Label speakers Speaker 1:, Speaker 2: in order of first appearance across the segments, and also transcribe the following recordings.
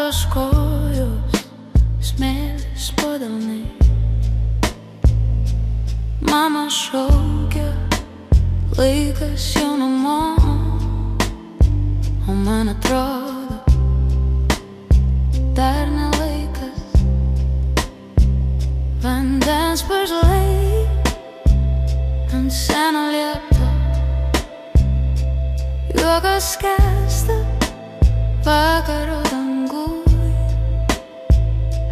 Speaker 1: Tamsios kojos, smėlis padalnai. Mama šaukia, laikas jau namo, o man atrodo, dar ne laikas. Vandens pažlai ant seno liepto, juokas skęsta vakaro danguj.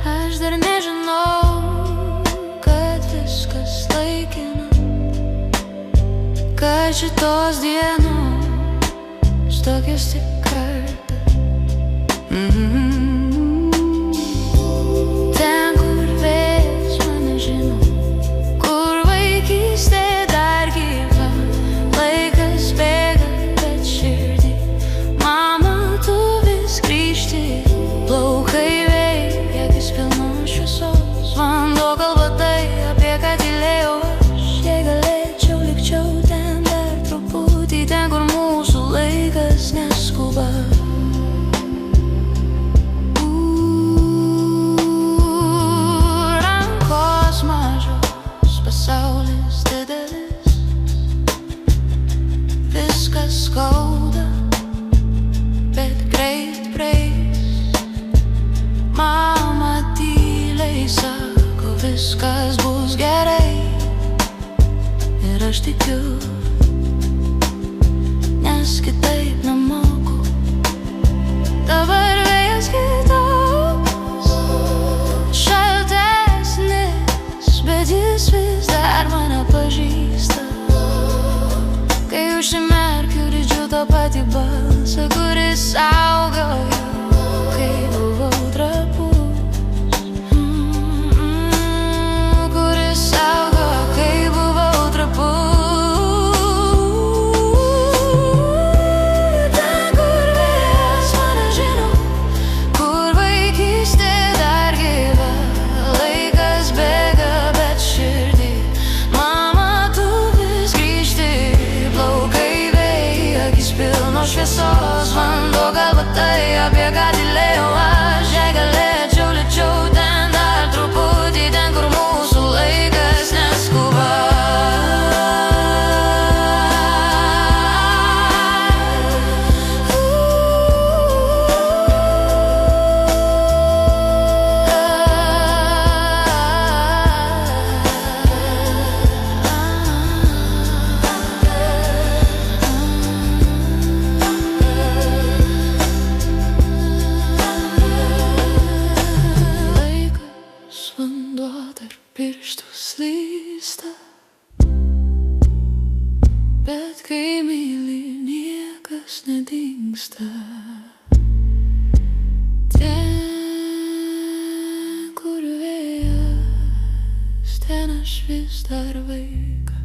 Speaker 1: Aš dar nežinau, kad viskas laikina, kad šitos dienos tokios tik kartą. Ten, kur vėjas mane žino, kur vaikystė dar gyva, laikas bėga, bet širdį, mama, tu vis grįžti. Plaukai veikia, akis pilnos šviesos, vanduo kalba tai, apie ką tylėjau aš. Jei galėčiau, likčiau ten dar truputį, ten, kur mūsų laikas neskuba. Rankos mažos, pasaulis didelis, viskas skauda, bet greit praeis. Mama tyliai sako, viskas bus gerai, ir aš tikiu, nes kitaip nemoku. Dabar vėjas kitoks, šaltesnis, bet jis vis dar mane pažįsta. Kai užsimerkiu, girdžiu tą patį balsą, kuris saugojo, kai buvau trapus, kuris saugojo, kai buvau trapus. Ten, kur vėjas mane žino, kur vaikystė dar gyva, laikas bėga, bet širdį, mama, tu vis grįžti. Plaukai veikia, akis pilnos šviesos, vanduo kalba tai, apie ką tylėjau aš. Jei galėčiau, likčiau ten dar truputį, ten, kur mūsų laikas neskuba. Laikas, vanduo tarp pirštų slysta, bet kai myli, niekas nedingsta. Ten, kur vėjas, ten aš vis dar vaikas.